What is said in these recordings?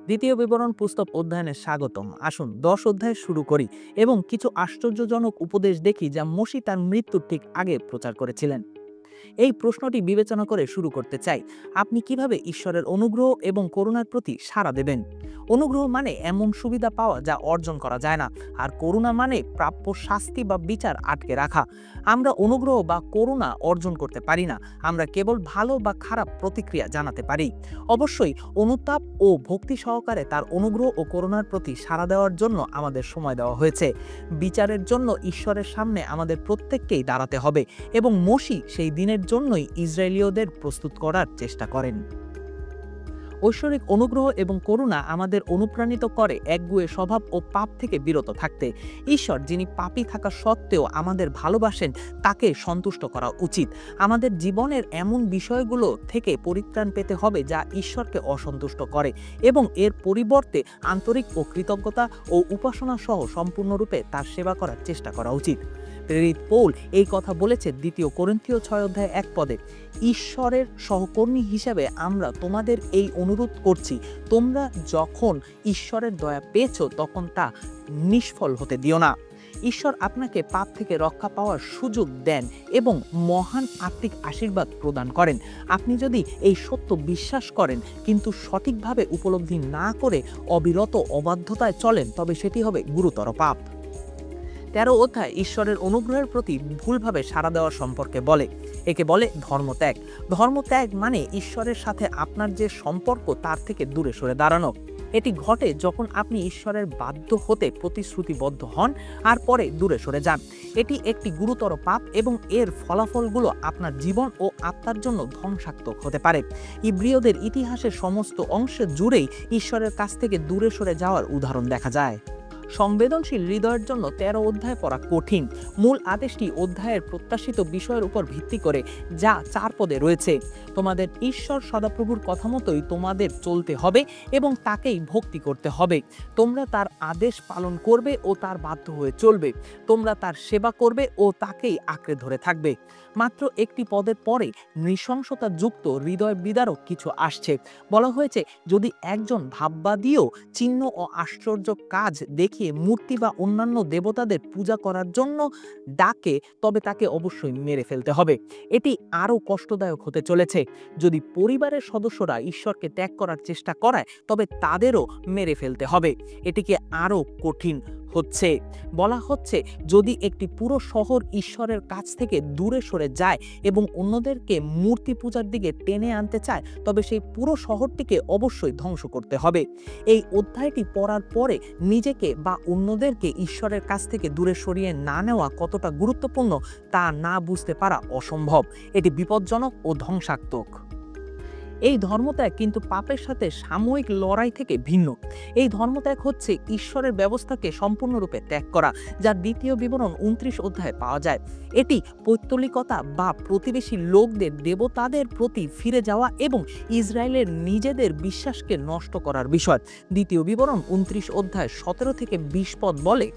দ্বিতীয় বিবরণ পুস্তক অধ্যয়নে স্বাগতম। আসুন ১০ অধ্যায় শুরু করি এবং কিছু আশ্চর্যজনক উপদেশ দেখি যা মসি তার মৃত্যুর ঠিক আগে প্রচার করেছিলেন। এই প্রশ্নটি বিবেচনা করে শুরু করতে চাই, আপনি কিভাবে ঈশ্বরের অনুগ্রহ এবং করুণার প্রতি সাড়া দেবেন? অনুগ্রহ মানে এমন সুবিধা পাওয়া যা অর্জন করা যায় না, আর করুণা মানে প্রাপ্য শাস্তি বা বিচার আটকে রাখা। আমরা অনুগ্রহ বা করুণা অর্জন করতে পারি না, আমরা কেবল ভালো বা খারাপ প্রতিক্রিয়া জানাতে পারি। অবশ্যই অনুতাপ ও ভক্তি সহকারে তার অনুগ্রহ ও করুণার প্রতি সাড়া দেওয়ার জন্য আমাদের সময় দেওয়া হয়েছে। বিচারের জন্য ঈশ্বরের সামনে আমাদের প্রত্যেককেই দাঁড়াতে হবে এবং মসি সেই দিনের জন্যই ইসরায়েলীয়দের প্রস্তুত করার চেষ্টা করেন। ঐশ্বরিক অনুগ্রহ এবং করুণা আমাদের অনুপ্রাণিত করে একগুঁয়ে স্বভাব ও পাপ থেকে বিরত থাকতে। ঈশ্বর, যিনি পাপী থাকা সত্ত্বেও আমাদের ভালোবাসেন, তাকে সন্তুষ্ট করা উচিত। আমাদের জীবনের এমন বিষয়গুলো থেকে পরিত্রাণ পেতে হবে যা ঈশ্বরকে অসন্তুষ্ট করে এবং এর পরিবর্তে আন্তরিক ও কৃতজ্ঞতা ও উপাসনা সহ সম্পূর্ণরূপে তার সেবা করার চেষ্টা করা উচিত। প্রেরিত পৌল এই কথা বলেছে ২ করিন্থীয় ৬:১। ঈশ্বরের সহকর্মী হিসেবে আমরা তোমাদের এই অনুরোধ করছি, তোমরা যখন ঈশ্বরের দয়া পেয়েছ তখন তা নিষ্ফল হতে দিও না। ঈশ্বর আপনাকে পাপ থেকে রক্ষা পাওয়ার সুযোগ দেন এবং মহান আত্মিক আশীর্বাদ প্রদান করেন। আপনি যদি এই সত্য বিশ্বাস করেন কিন্তু সঠিকভাবে উপলব্ধি না করে অবিরত অবাধ্যতায় চলেন, তবে সেটি হবে গুরুতর পাপ। ১৩ অধ্যায় ঈশ্বরের অনুগ্রহের প্রতি ভুলভাবে সাড়া দেওয়া সম্পর্কে বলে। একে বলে ধর্মত্যাগ। ধর্মত্যাগ মানে ঈশ্বরের সাথে আপনার যে সম্পর্ক তার থেকে দূরে সরে দাঁড়ানো। এটি ঘটে যখন আপনি ঈশ্বরের বাধ্য হতে প্রতিশ্রুতিবদ্ধ হন আর পরে দূরে সরে যান। এটি একটি গুরুতর পাপ এবং এর ফলাফলগুলো আপনার জীবন ও আত্মার জন্য ধ্বংসাত্মক হতে পারে। ইব্রিয়দের ইতিহাসের সমস্ত অংশ জুড়েই ঈশ্বরের কাছ থেকে দূরে সরে যাওয়ার উদাহরণ দেখা যায়। সংবেদনশীল হৃদয়ের জন্য ১৩ অধ্যায় পড়া কঠিন। মূল আদেশটি অধ্যায়ের প্রত্যাশিত বিষয়ের উপর ভিত্তি করে, যা ৪ পদে রয়েছে। তোমাদের ঈশ্বর সদাপ্রভুর কথা মতোই তোমাদের চলতে হবে এবং তাকেই ভক্তি করতে হবে। তোমরা তার আদেশ পালন করবে ও তার বাধ্য হয়ে চলবে। তোমরা তার সেবা করবে ও তাকেই আঁকড়ে ধরে থাকবে। মাত্র একটি পদের পরে নৃশংসতা যুক্ত হৃদয় বিদারক কিছু আসছে। বলা হয়েছে, যদি একজন ভাববাদীও চিহ্ন ও আশ্চর্য কাজ দেখিয়ে মূর্তি বা অন্যান্য দেবতাদের পূজা করার জন্য ডাকে, তবে তাকে অবশ্যই মেরে ফেলতে হবে। এটি আরও কষ্টদায়ক হতে চলেছে। যদি পরিবারের সদস্যরা ঈশ্বরকে ত্যাগ করার চেষ্টা করায়, তবে তাদেরও মেরে ফেলতে হবে। এটিকে আরও কঠিন হচ্ছে। বলা হচ্ছে, যদি একটি পুরো শহর ঈশ্বরের কাছ থেকে দূরে সরে যায় এবং অন্যদেরকে মূর্তি পূজার দিকে টেনে আনতে চায়, তবে সেই পুরো শহরটিকে অবশ্যই ধ্বংস করতে হবে। এই অধ্যায়টি পড়ার পরে নিজেকে বা অন্যদেরকে ঈশ্বরের কাছ থেকে দূরে সরিয়ে না নেওয়া কতটা গুরুত্বপূর্ণ তা না বুঝতে পারা অসম্ভব। এটি বিপজ্জনক ও ধ্বংসাত্মক। এই ধর্মত্যাগ কিন্তু পাপের সাথে সাময়িক লড়াই থেকে ভিন্ন। এই ধর্মত্যাগ হচ্ছে ঈশ্বরের ব্যবস্থাকে সম্পূর্ণরূপে ত্যাগ করা, যা ২ বিবরণ ২৯ অধ্যায়ে পাওয়া যায়। এটি পৌত্তলিকতা বা প্রতিবেশী লোকদের দেবতাদের প্রতি ফিরে যাওয়া এবং ইসরায়েলের নিজেদের বিশ্বাসকে নষ্ট করার বিষয়। ২ বিবরণ ২৯ অধ্যায় ১৭ থেকে ২০ পদ বলে,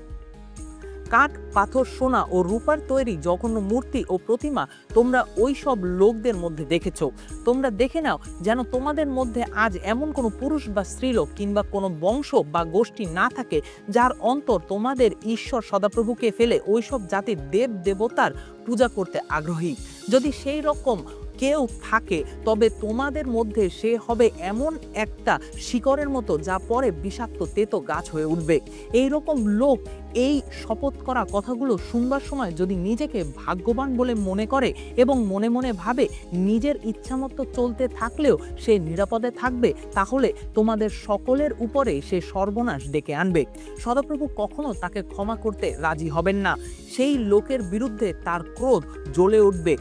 কাঠ, পাথর, সোনা ও রূপার তৈরি জঘন্য মূর্তি ও প্রতিমা তোমরা ওই সব লোকদের মধ্যে দেখেছ। তোমরা দেখে নাও যেন তোমাদের মধ্যে আজ এমন কোনো পুরুষ বা স্ত্রীলোক কিংবা কোনো বংশ বা গোষ্ঠী না থাকে যার অন্তর তোমাদের ঈশ্বর সদাপ্রভুকে ফেলে ওই সব জাতির দেব দেবতার পূজা করতে আগ্রহী। যদি সেই রকম কেউ থাকে, তবে তোমাদের মধ্যে সে হবে এমন একটা শিকড়ের মতো যা পরে বিষাক্ত তেতো গাছ হয়ে উঠবে। এই রকম লোক এই শপথ করা কথাগুলো শুনবার সময় যদি নিজেকে ভাগ্যবান বলে মনে করে এবং মনে মনে ভাবে নিজের ইচ্ছামতো চলতে থাকলেও সে নিরাপদে থাকবে, তাহলে তোমাদের সকলের উপরে সে সর্বনাশ ডেকে আনবে। সদাপ্রভু কখনো তাকে ক্ষমা করতে রাজি হবেন না। সেই লোকের বিরুদ্ধে তার ক্রোধ জ্বলে উঠবে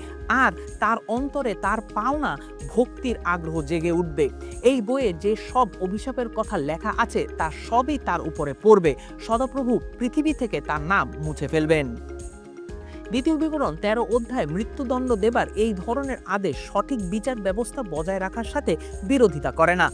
আর তার অন্তরে তার পাওনা ভক্তির আগ্রহ জেগে উঠবে। এই বইয়ে যে সব অভিশাপের কথা লেখা আছে তা সবই তার উপরে পড়বে। সদাপ্রভু পৃথিবী থেকে তার নাম মুছে ফেলবেন। ২ বিবরণ ১৩ অধ্যায় মৃত্যুদণ্ড দেবার এই ধরনের আদেশ সঠিক বিচার ব্যবস্থা বজায় রাখার সাথে বিরোধিতা করে না।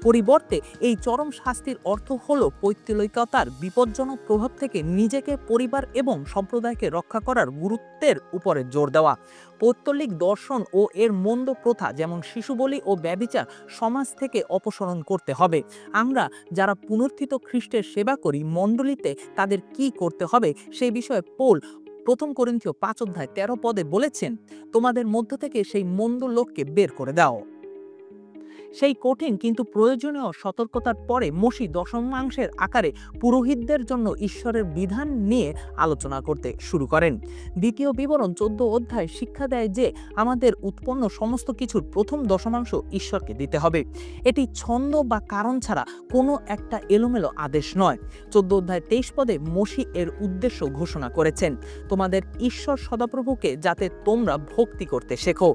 পরিবর্তে এই চরম শাস্তির অর্থ হলো পৈত্তলিকতার বিপজ্জনক প্রভাব থেকে নিজেকে, পরিবার এবং সম্প্রদায়কে রক্ষা করার গুরুত্বের উপরে জোর দেওয়া। পৌত্তলিক দর্শন ও এর মন্দ প্রথা যেমন শিশুবলি ও ব্যভিচার সমাজ থেকে অপসারণ করতে হবে। আমরা যারা পুনরুত্থিত খ্রিস্টের সেবা করি, মণ্ডলীতে তাদের কি করতে হবে সেই বিষয়ে পৌল 1 করিন্থীয় 5:13 বলেছেন, তোমাদের মধ্য থেকে সেই মন্দ লোককে বের করে দাও। সেই কঠিন কিন্তু প্রয়োজনীয় সতর্কতার পরে মসি দশমাংশের আকারে পুরোহিতদের জন্য ঈশ্বরের বিধান নিয়ে আলোচনা করতে শুরু করেন। দ্বিতীয় বিবরণ 14 শিক্ষা দেয় যে আমাদের উৎপন্ন সমস্ত কিছুর প্রথম দশমাংশ ঈশ্বরকে দিতে হবে। এটি ছন্দ বা কারণ ছাড়া কোনো একটা এলোমেলো আদেশ নয়। 14 মসি এর উদ্দেশ্য ঘোষণা করেছেন, তোমাদের ঈশ্বর সদাপ্রভুকে যাতে তোমরা ভক্তি করতে শেখো।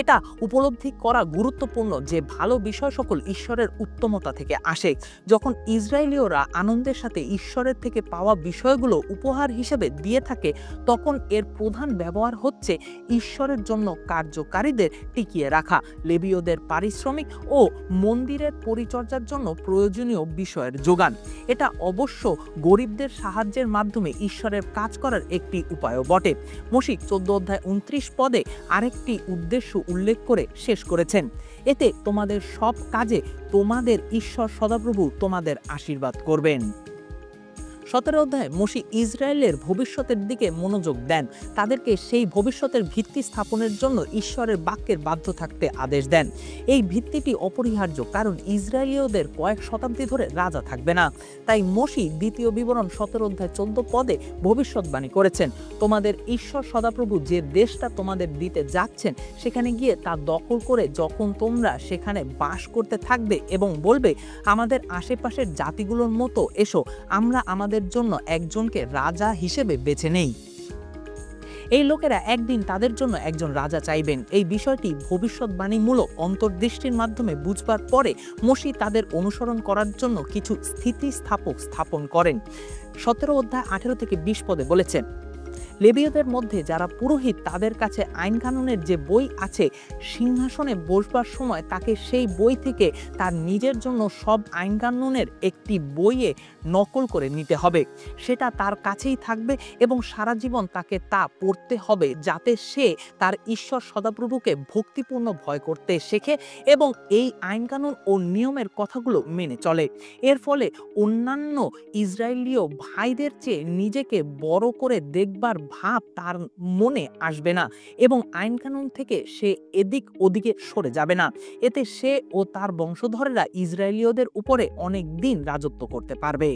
এটা উপলব্ধি করা গুরুত্বপূর্ণ যে ভালো বিষয় সকল ঈশ্বরের উত্তমতা থেকে আসে। যখন ইসরায়েলীয়রা আনন্দের সাথে ঈশ্বরের থেকে পাওয়া বিষয়গুলো উপহার হিসেবে দিয়ে থাকে, তখন এর প্রধান ব্যবহার হচ্ছে ঈশ্বরের জন্য কার্যকারীদের টিকিয়ে রাখা, লেবীয়দের পারিশ্রমিক ও মন্দিরের পরিচর্যার জন্য প্রয়োজনীয় বিষয়ের যোগান। এটা অবশ্য গরিবদের সাহায্যের মাধ্যমে ঈশ্বরের কাজ করার একটি উপায়ও বটে। মসি 14:29 আরেকটি উদ্দেশ্য উল্লেখ করে শেষ করেছেন, এতে তোমাদের সব কাজে তোমাদের ঈশ্বর সদাপ্রভু তোমাদের আশীর্বাদ করবেন। 17 মসি ইসরায়েলের ভবিষ্যতের দিকে মনোযোগ দেন, তাদেরকে সেই ভবিষ্যতের ভিত্তি স্থাপনের জন্য ঈশ্বরের বাক্যের বাধ্য থাকতে আদেশ দেন। এই ভিত্তিটি অপরিহার্য, কারণ ইসরায়েলীয়দের কয়েক শতাব্দী ধরে রাজা থাকবে না। তাই মসি 2 বিবরণ 17:14 ভবিষ্যৎবাণী করেছেন, তোমাদের ঈশ্বর সদাপ্রভু যে দেশটা তোমাদের দিতে যাচ্ছেন সেখানে গিয়ে তা দখল করে যখন তোমরা সেখানে বাস করতে থাকবে এবং বলবে, আমাদের আশেপাশের জাতিগুলোর মতো এসো, আমরা আমাদের জন্য একজনকে রাজা হিসেবে বেছে নেই। এই লোকেরা একদিন তাদের জন্য একজন রাজা চাইবেন। এই বিষয়টি ভবিষ্যৎবাণীমূলক অন্তর্দৃষ্টির মাধ্যমে বুঝবার পরে মসি তাদের অনুসরণ করার জন্য কিছু স্থিতিস্থাপক স্থাপন করেন। 17:18-20 বলেছেন, লেবীয়দের মধ্যে যারা পুরোহিত তাদের কাছে আইন কানুনের যে বই আছে, সিংহাসনে বসবার সময় তাকে সেই বই থেকে তার নিজের জন্য সব আইন কানুনের একটি বইয়ে নকল করে নিতে হবে। সেটা তার কাছেই থাকবে এবং সারা জীবন তাকে তা পড়তে হবে, যাতে সে তার ঈশ্বর সদাপ্রভুকে ভক্তিপূর্ণ ভয় করতে শেখে এবং এই আইন কানুন ও নিয়মের কথাগুলো মেনে চলে। এর ফলে অন্যান্য ইসরায়েলীয় ভাইদের চেয়ে নিজেকে বড় করে দেখবার ভাব তার মনে আসবে না এবং আইন কানুন থেকে সে এদিক ওদিকে সরে যাবে না। এতে সে ও তার বংশধরেরা ইসরায়েলীয়দের উপরে অনেক দিন রাজত্ব করতে পারবে।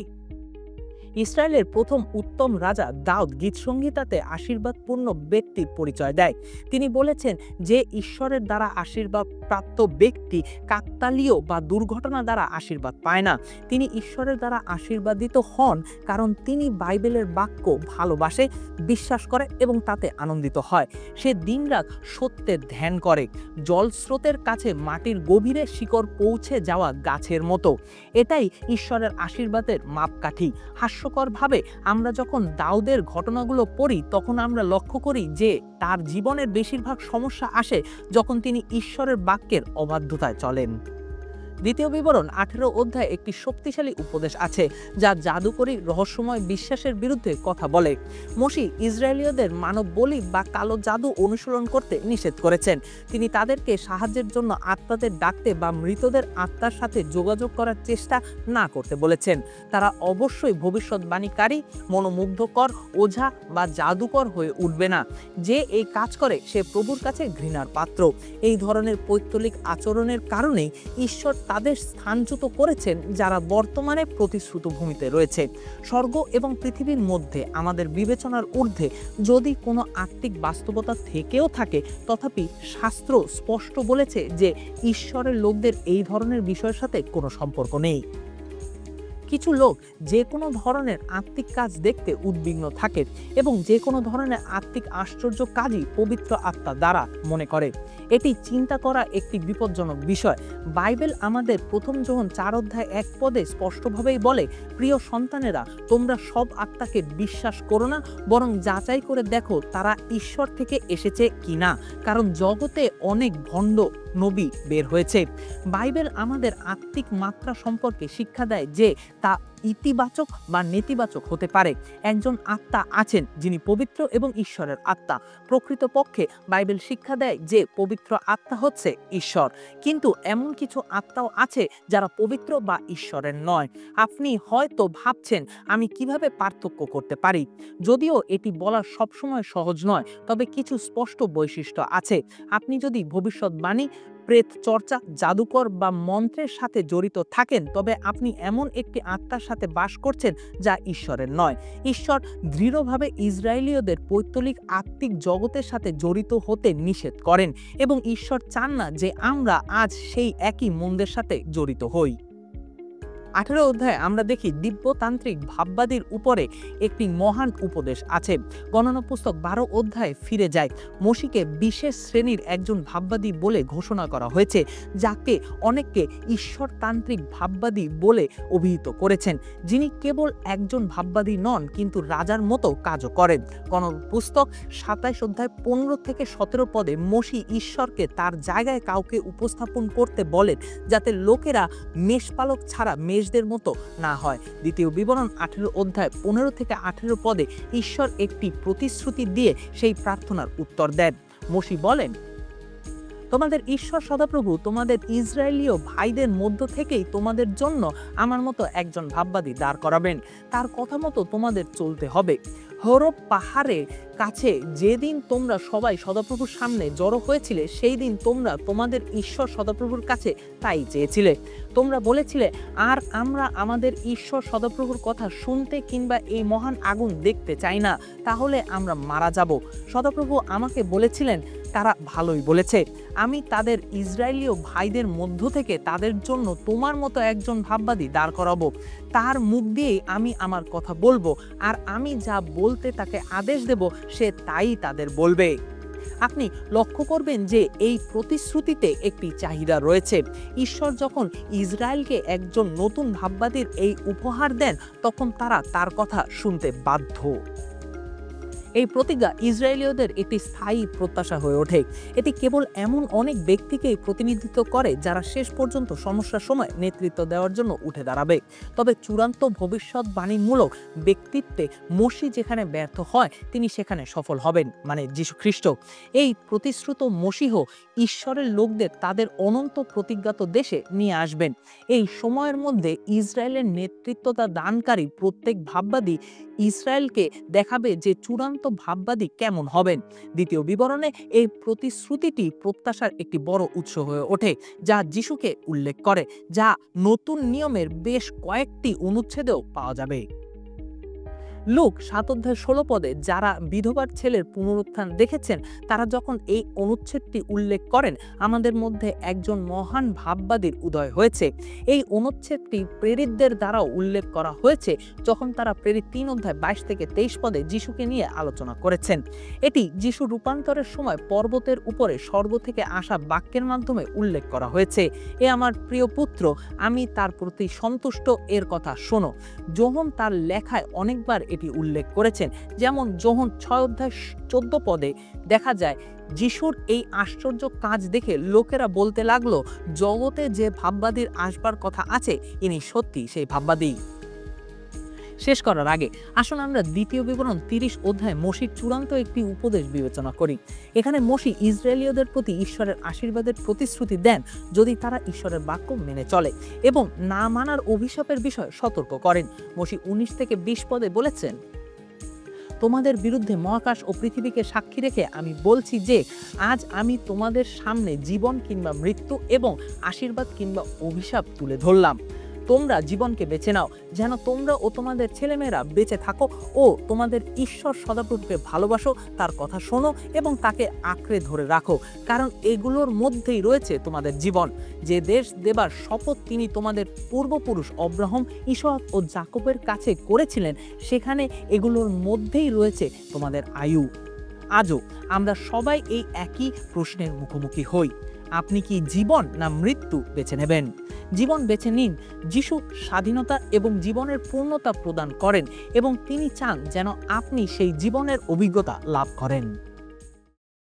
ইসরায়েলের প্রথম উত্তম রাজা দাউদ গীতসংহিতাতে আশীর্বাদপূর্ণ ব্যক্তির পরিচয় দেয়। তিনি বলেছেন যে ঈশ্বরের দ্বারা আশীর্বাদ প্রাপ্ত ব্যক্তি কাকতালীয় বা দুর্ঘটনা দ্বারা আশীর্বাদ পায় না। তিনি ঈশ্বরের দ্বারা আশীর্বাদিত হন কারণ তিনি বাইবেলের বাক্য ভালোবাসে, বিশ্বাস করে এবং তাতে আনন্দিত হয়। সে দিনরাত সত্যের ধ্যান করে, জলস্রোতের কাছে মাটির গভীরে শিকড় পৌঁছে যাওয়া গাছের মতো। এটাই ঈশ্বরের আশীর্বাদের মাপকাঠি। হাস্যকরভাবে আমরা যখন দাউদের ঘটনাগুলো পড়ি তখন আমরা লক্ষ্য করি যে তার জীবনের বেশিরভাগ সমস্যা আসে যখন তিনি ঈশ্বরের বাক্যের অবাধ্যতায় চলেন। 2 বিবরণ 18 একটি শক্তিশালী উপদেশ আছে যা জাদুকরী রহস্যময় বিশ্বাসের বিরুদ্ধে কথা বলে। মসি ইসরায়েলীয়দের মানব বলি বা কালো জাদু অনুসরণ করতে নিষেধ করেছেন। তিনি তাদেরকে সাহায্যের জন্য আত্মাদের ডাকতে বা মৃতদের আত্মার সাথে যোগাযোগ করার চেষ্টা না করতে বলেছেন। তারা অবশ্যই ভবিষ্যৎবাণীকারী, মনোমুগ্ধকর, ওঝা বা জাদুকর হয়ে উঠবে না। যে এই কাজ করে সে প্রভুর কাছে ঘৃণার পাত্র। এই ধরনের পৈত্তলিক আচরণের কারণেই ঈশ্বর তাদের স্থানচ্যুত করেছেন যারা বর্তমানে প্রতিশ্রুত ভূমিতে রয়েছে। স্বর্গ এবং পৃথিবীর মধ্যে আমাদের বিবেচনার ঊর্ধ্বে যদি কোনো আত্মিক বাস্তবতা থেকেও থাকে, তথাপি শাস্ত্র স্পষ্ট বলেছে যে ঈশ্বরের লোকদের এই ধরনের বিষয়ের সাথে কোনো সম্পর্ক নেই। কিছু লোক যে কোনো ধরনের আত্মিক কাজ দেখতে উদ্বিগ্ন থাকে এবং যে কোনো ধরনের আত্মিক আশ্চর্য কাজই পবিত্র আত্মা দ্বারা মনে করে। এটি চিন্তা করা একটি বিপজ্জনক বিষয়। বাইবেল আমাদের 1 যোহন 4:1 স্পষ্টভাবেই বলে, প্রিয় সন্তানেরা, তোমরা সব আত্মাকে বিশ্বাস করো না, বরং যাচাই করে দেখো তারা ঈশ্বর থেকে এসেছে কিনা, কারণ জগতে অনেক ভণ্ড নবী বের হয়েছে। বাইবেল আমাদের আত্মিক মাত্রা সম্পর্কে শিক্ষা দেয় যে তা ইতিবাচক বা নেতিবাচক হতে পারে। একজন আত্মা আছেন যিনি পবিত্র এবং ঈশ্বরের আত্মা। প্রকৃতপক্ষে বাইবেল শিক্ষা দেয় যে পবিত্র আত্মা হচ্ছে ঈশ্বর, কিন্তু এমন কিছু আত্মাও আছে যারা পবিত্র বা ঈশ্বরের নয়। আপনি হয়তো ভাবছেন, আমি কিভাবে পার্থক্য করতে পারি? যদিও এটি বলা সবসময় সহজ নয়, তবে কিছু স্পষ্ট বৈশিষ্ট্য আছে। আপনি যদি ভবিষ্যৎবাণী, প্রেত চর্চা, জাদুকর বা মন্ত্রের সাথে জড়িত থাকেন, তবে আপনি এমন একটি আত্মার সাথে বাস করছেন যা ঈশ্বরের নয়। ঈশ্বর দৃঢ়ভাবে ইসরায়েলীয়দের পৌত্তলিক আত্মিক জগতের সাথে জড়িত হতে নিষেধ করেন এবং ঈশ্বর চান না যে আমরা আজ সেই একই মন্দের সাথে জড়িত হই। 18 অধ্যায়ে আমরা দেখি দিব্যতান্ত্রিক ভাববাদীর উপরে একটি মহান উপদেশ আছে। গণনা পুস্তক 12 অধ্যায়ে ফিরে যায়। মসিকে বিশেষ শ্রেণীর একজন ভাববাদী বলে ঘোষণা করা হয়েছে, যাকে অনেকে ঈশ্বরতান্ত্রিক ভাববাদী বলে অভিহিত করেছেন, যিনি কেবল একজন ভাববাদী নন কিন্তু রাজার মতো কাজও করেন। গণনা পুস্তক 27 অধ্যায় 15 থেকে 17 পদে মসি ঈশ্বরকে তার জায়গায় কাউকে উপস্থাপন করতে বলেন, যাতে লোকেরা মেষপালক ছাড়া মেষদের মতো না হয়। দ্বিতীয় বিবরণ 18 অধ্যায় 15 থেকে 18 পদে ঈশ্বর একটি প্রতিশ্রুতি দিয়ে সেই প্রার্থনার উত্তর দেন। মসি বলেন, তোমাদের ঈশ্বর সদাপ্রভু তোমাদের ইসরায়েলীয় ভাইদের মধ্য থেকেই তোমাদের জন্য আমার মতো একজন ভাববাদী দাঁড় করাবেন। তার কথা মতো তোমাদের চলতে হবে। হরব পাহাড়ের কাছে যেদিন তোমরা সবাই সদাপ্রভুর সামনে জড়ো হয়েছিলে, সেই দিন তোমরা তোমাদের ঈশ্বর সদাপ্রভুর কাছে তাই চেয়েছিলে। তোমরা বলেছিলে, আর আমরা আমাদের ঈশ্বর সদাপ্রভুর কথা শুনতে কিংবা এই মহান আগুন দেখতে চাই না, তাহলে আমরা মারা যাব। সদাপ্রভু আমাকে বলেছিলেন, তারা ভালোই বলেছে। আমি তাদের ইসরায়েলীয় ভাইদের মধ্য থেকে তাদের জন্য তোমার মতো একজন ভাববাদী দাঁড় করাবো। তার মুখ দিয়েই আমি আমার কথা বলবো, আর আমি যা বলতে তাকে আদেশ দেব, সে তাই তাদের বলবে। আপনি লক্ষ্য করবেন যে এই প্রতিশ্রুতিতে একটি চাহিদা রয়েছে। ঈশ্বর যখন ইসরায়েলকে একজন নতুন ভাববাদীর এই উপহার দেন, তখন তারা তার কথা শুনতে বাধ্য। এই প্রতিজ্ঞা ইসরায়েলীয়দের একটি স্থায়ী প্রত্যাশা হয়ে ওঠে। এটি কেবল এমন অনেক ব্যক্তিকেই প্রতিনিধিত্ব করে যারা শেষ পর্যন্ত সমস্যার সময় নেতৃত্ব দেওয়ার জন্য উঠে দাঁড়াবে। তবে চূড়ান্ত ভবিষ্যৎবাণীমূলক ব্যক্তিত্বে মসি যেখানে ব্যর্থ হয়, তিনি সেখানে সফল হবেন, মানে যীশু খ্রিস্ট। এই প্রতিশ্রুত মসিহ ঈশ্বরের লোকদের তাদের অনন্ত প্রতিজ্ঞাত দেশে নিয়ে আসবেন। এই সময়ের মধ্যে ইসরায়েলের নেতৃত্বতা দানকারী প্রত্যেক ভাববাদী ইসরায়েলকে দেখাবে যে চূড়ান্ত ভাববাদী কেমন হবেন। দ্বিতীয় বিবরণে এই প্রতিশ্রুতিটি প্রত্যাশার একটি বড় উৎস হয়ে ওঠে, যা যিশুকে উল্লেখ করে, যা নতুন নিয়মের বেশ কয়েকটি অনুচ্ছেদেও পাওয়া যাবে। লুক 7 অধ্যায় 16 পদে যারা বিধবার ছেলের পুনরুত্থান দেখেছেন, তারা যখন এই অনুচ্ছেদটি উল্লেখ করেন, আমাদের মধ্যে একজন মহান ভাববাদীর উদয় হয়েছে। এই অনুচ্ছেদটি প্রেরিতদের দ্বারাও উল্লেখ করা হয়েছে, যখন তারা প্রেরিত 3 অধ্যায় 22 থেকে 23 পদে যিশুকে নিয়ে আলোচনা করেছেন। এটি যিশু রূপান্তরের সময় পর্বতের উপরে স্বর্গ থেকে আসা বাক্যের মাধ্যমে উল্লেখ করা হয়েছে। এ আমার প্রিয় পুত্র, আমি তার প্রতি সন্তুষ্ট, এর কথা শোনো। যোহন তার লেখায় অনেকবার এটি উল্লেখ করেছেন। যেমন যোহন 6 অধ্যায় 14 পদে দেখা যায়, যিশুর এই আশ্চর্য কাজ দেখে লোকেরা বলতে লাগলো, জগতে যে ভাববাদীর আসবার কথা আছে, ইনি সত্যি সেই ভাববাদী। শেষ করার আগে আসুন আমরা দ্বিতীয় বিবরণ 30 অধ্যায়ে মসির চূড়ান্ত একটি উপদেশ বিবেচনা করি। এখানে মসি ইসরায়েলীয়দের প্রতি ঈশ্বরের আশীর্বাদের প্রতিশ্রুতি দেন যদি তারা ঈশ্বরের বাক্য মেনে চলে, এবং না মানার অভিশাপের বিষয়ে সতর্ক করেন। মসি 19 থেকে 20 পদে বলেছেন, তোমাদের বিরুদ্ধে মহাকাশ ও পৃথিবীকে সাক্ষী রেখে আমি বলছি যে আজ আমি তোমাদের সামনে জীবন কিংবা মৃত্যু এবং আশীর্বাদ কিংবা অভিশাপ তুলে ধরলাম। তোমরা জীবনকে বেছে নাও, যেন তোমরা ও তোমাদের ছেলেমেয়েরা বেঁচে থাকো ও তোমাদের ঈশ্বর সদাপ্রভুকে ভালোবাসো, তার কথা শোনো এবং তাকে আঁকড়ে ধরে রাখো, কারণ এগুলোর মধ্যেই রয়েছে তোমাদের জীবন। যে দেশ দেবার শপথ তিনি তোমাদের পূর্বপুরুষ অব্রাহাম, ইসহাক ও যাকবের কাছে করেছিলেন, সেখানে এগুলোর মধ্যেই রয়েছে তোমাদের আয়ু। আজও আমরা সবাই এই একই প্রশ্নের মুখোমুখি হই, আপনি কি জীবন না মৃত্যু বেছে নেবেন? জীবন বেছে নিন। যিশু স্বাধীনতা এবং জীবনের পূর্ণতা প্রদান করেন এবং তিনি চান যেন আপনি সেই জীবনের অভিজ্ঞতা লাভ করেন।